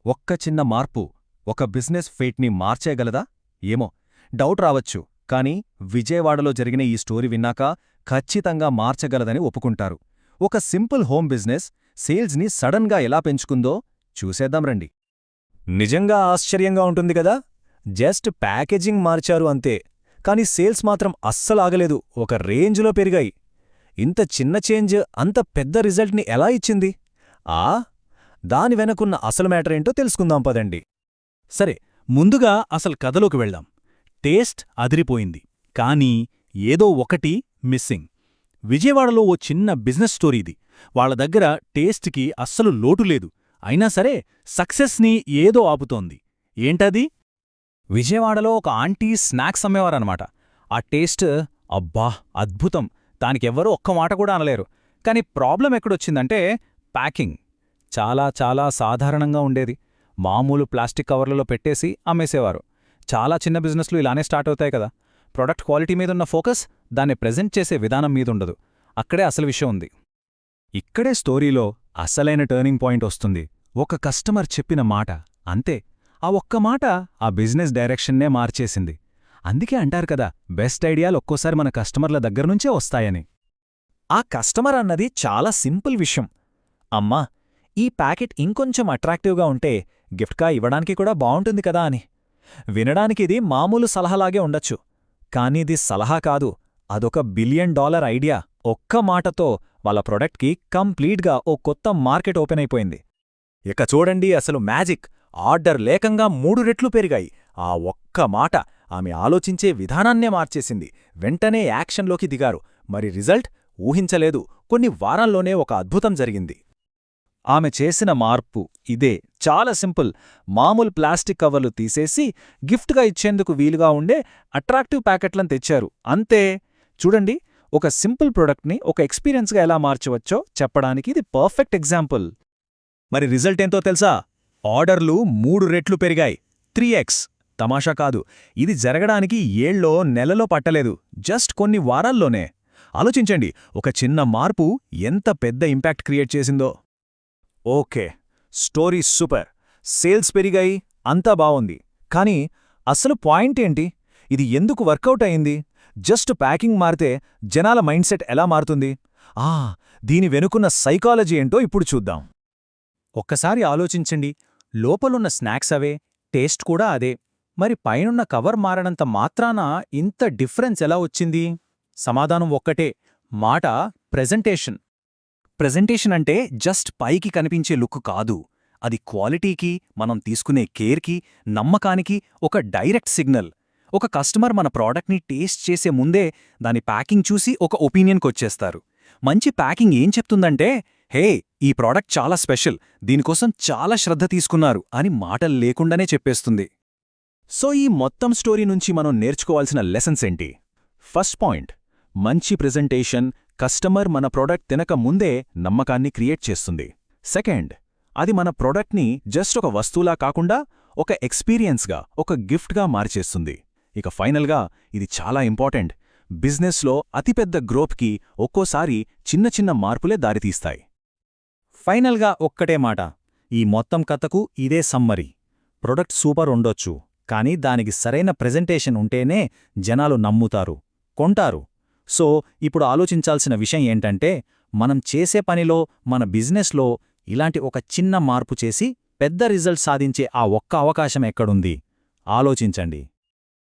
ఒక్క చిన్న మార్పు ఒక బిజినెస్ ఫేట్ని మార్చేయగలదా? ఏమో, డౌట్ రావచ్చు. కానీ విజయవాడలో జరిగిన ఈ స్టోరీ విన్నాక ఖచ్చితంగా మార్చగలదని ఒప్పుకుంటారు. ఒక సింపుల్ హోమ్ బిజినెస్ సేల్స్ని సడన్గా ఎలా పెంచుకుందో చూసేద్దాం రండి. నిజంగా ఆశ్చర్యంగా ఉంటుంది కదా. జస్ట్ ప్యాకేజింగ్ మార్చారు అంతే, కాని సేల్స్ మాత్రం అస్సలాగలేదు, ఒక రేంజ్లో పెరిగాయి. ఇంత చిన్న చేంజ్ అంత పెద్ద రిజల్ట్ని ఎలా ఇచ్చింది? దాని వెనకున్న అసలు మ్యాటరేంటో తెలుసుకుందాం పదండి. సరే, ముందుగా అసలు కథలోకి వెళ్దాం. టేస్ట్ అదిరిపోయింది, కానీ ఏదో ఒకటి మిస్సింగ్. విజయవాడలో ఓ చిన్న బిజినెస్ స్టోరీ ఇది. వాళ్ళ దగ్గర టేస్ట్కి అస్సలు లోటు లేదు, అయినా సరే సక్సెస్ని ఏదో ఆపుతోంది. ఏంటది? విజయవాడలో ఒక ఆంటీ స్నాక్స్ అమ్మేవారనమాట. ఆ టేస్ట్ అబ్బా అద్భుతం, దానికెవ్వరూ ఒక్క మాట కూడా అనలేరు. కాని ప్రాబ్లం ఎక్కడొచ్చిందంటే ప్యాకింగ్. చాలా చాలా సాధారణంగా ఉండేది. మామూలు ప్లాస్టిక్ కవర్లలో పెట్టేసి అమ్మేసేవారు. చాలా చిన్న బిజినెస్లు ఇలానే స్టార్ట్ అవుతాయి కదా. ప్రొడక్ట్ క్వాలిటీ మీదున్న ఫోకస్ దాన్ని ప్రెజెంట్ చేసే విధానం మీదుండదు. అక్కడే అసలు విషయం ఉంది. ఇక్కడే స్టోరీలో అసలైన టర్నింగ్ పాయింట్ వస్తుంది. ఒక కస్టమర్ చెప్పిన మాట, అంతే. ఆ ఒక్క మాట ఆ బిజినెస్ డైరెక్షన్నే మార్చేసింది. అందుకే అంటారు కదా, బెస్ట్ ఐడియాలు ఒక్కోసారి మన కస్టమర్ల దగ్గరనుంచే వస్తాయని. ఆ కస్టమర్ అన్నది చాలా సింపుల్ విషయం. అమ్మా, ఈ ప్యాకెట్ ఇంకొంచెం అట్రాక్టివ్గా ఉంటే గిఫ్ట్గా ఇవ్వడానికి కూడా బావుంటుంది కదా అని. వినడానికిది మామూలు సలహాలాగే ఉండొచ్చు, కానీది సలహా కాదు, అదొక $1 బిలియన్ ఐడియా. ఒక్క మాటతో వాళ్ళ ప్రొడక్ట్కి కంప్లీట్గా ఓ కొత్త మార్కెట్ ఓపెన్ అయిపోయింది. ఇక చూడండి అసలు మ్యాజిక్. ఆర్డర్ లేకంగా 3 రెట్లు పెరిగాయి. ఆ ఒక్క మాట ఆమె ఆలోచించే విధానాన్నే మార్చేసింది. వెంటనే యాక్షన్లోకి దిగారు. మరి రిజల్ట్ ఊహించలేదు. కొన్ని వారాల్లోనే ఒక అద్భుతం జరిగింది. ఆమె చేసిన మార్పు ఇదే, చాలా సింపుల్. మామూలు ప్లాస్టిక్ కవర్లు తీసేసి గిఫ్ట్గా ఇచ్చేందుకు వీలుగా ఉండే అట్రాక్టివ్ ప్యాకెట్లను తెచ్చారు, అంతే. చూడండి, ఒక సింపుల్ ప్రొడక్ట్ని ఒక ఎక్స్పీరియన్స్గా ఎలా మార్చవచ్చో చెప్పడానికి ఇది పర్ఫెక్ట్ ఎగ్జాంపుల్. మరి రిజల్ట్ ఏంతో తెలుసా? ఆర్డర్లు 3 రెట్లు పెరిగాయి, 3x. తమాషా కాదు, ఇది జరగడానికి ఏళ్ళో నెలలో పట్టలేదు, జస్ట్ కొన్ని వారాల్లోనే. ఆలోచించండి, ఒక చిన్న మార్పు ఎంత పెద్ద ఇంపాక్ట్ క్రియేట్ చేసిందో. ఓకే, స్టోరీ సూపర్, సేల్స్ పెరిగాయి, అంతా బావుంది. కానీ అసలు పాయింట్ ఏంటి? ఇది ఎందుకు వర్కౌట్ అయింది? జస్ట్ ప్యాకింగ్ మారితే జనాల మైండ్సెట్ ఎలా మారుతుంది? దీని వెనుకున్న సైకాలజీ ఏంటో ఇప్పుడు చూద్దాం. ఒక్కసారి ఆలోచించండి. లోపలున్న స్నాక్స్ అవే, టేస్ట్ కూడా అదే. మరి పైనున్న కవర్ మారనంత మాత్రాన ఇంత డిఫరెన్స్ ఎలా వచ్చింది? సమాధానం ఒక్కటే, మాట ప్రెజెంటేషన్. ప్రెజెంటేషన్ అంటే జస్ట్ పైకి కనిపించే లుక్ కాదు. అది క్వాలిటీకి, మనం తీసుకునే కేర్కి, నమ్మకానికి ఒక డైరెక్ట్ సిగ్నల్. ఒక కస్టమర్ మన ప్రోడక్ట్ని టేస్ట్ చేసే ముందే దాని ప్యాకింగ్ చూసి ఒక ఒపీనియన్కొచ్చేస్తారు. మంచి ప్యాకింగ్ ఏం చెప్తుందంటే, హే, ఈ ప్రోడక్ట్ చాలా స్పెషల్, దీనికోసం చాలా శ్రద్ధ తీసుకున్నారు అని మాటలు లేకుండానే చెప్పేస్తుంది. సో ఈ మొత్తం స్టోరీ నుంచి మనం నేర్చుకోవాల్సిన లెసన్స్ ఏంటి? ఫస్ట్ పాయింట్, మంచి ప్రెజెంటేషన్ కస్టమర్ మన ప్రోడక్ట్ తినక ముందే నమ్మకాన్ని క్రియేట్ చేస్తుంది. సెకండ్, అది మన ప్రోడక్ట్ని జస్ట్ ఒక వస్తువులా కాకుండా ఒక ఎక్స్పీరియన్స్గా, ఒక గిఫ్ట్గా మార్చేస్తుంది. ఇక ఫైనల్గా, ఇది చాలా ఇంపార్టెంట్, బిజినెస్లో అతిపెద్ద గ్రోత్కి ఒక్కోసారి చిన్న చిన్న మార్పులే దారితీస్తాయి. ఫైనల్గా ఒక్కటే మాట, ఈ మొత్తం కథకు ఇదే సమ్మరీ. ప్రొడక్ట్ సూపర్ ఉండొచ్చు, కానీ దానికి సరైన ప్రెజెంటేషన్ ఉంటేనే జనాలు నమ్ముతారు, కొంటారు. సో ఇప్పుడు ఆలోచించాల్సిన విషయం ఏంటంటే, మనం చేసే పనిలో, మన బిజినెస్లో ఇలాంటి ఒక చిన్న మార్పు చేసి పెద్ద రిజల్ట్ సాధించే ఆ ఒక్క అవకాశం ఎక్కడుంది? ఆలోచించండి.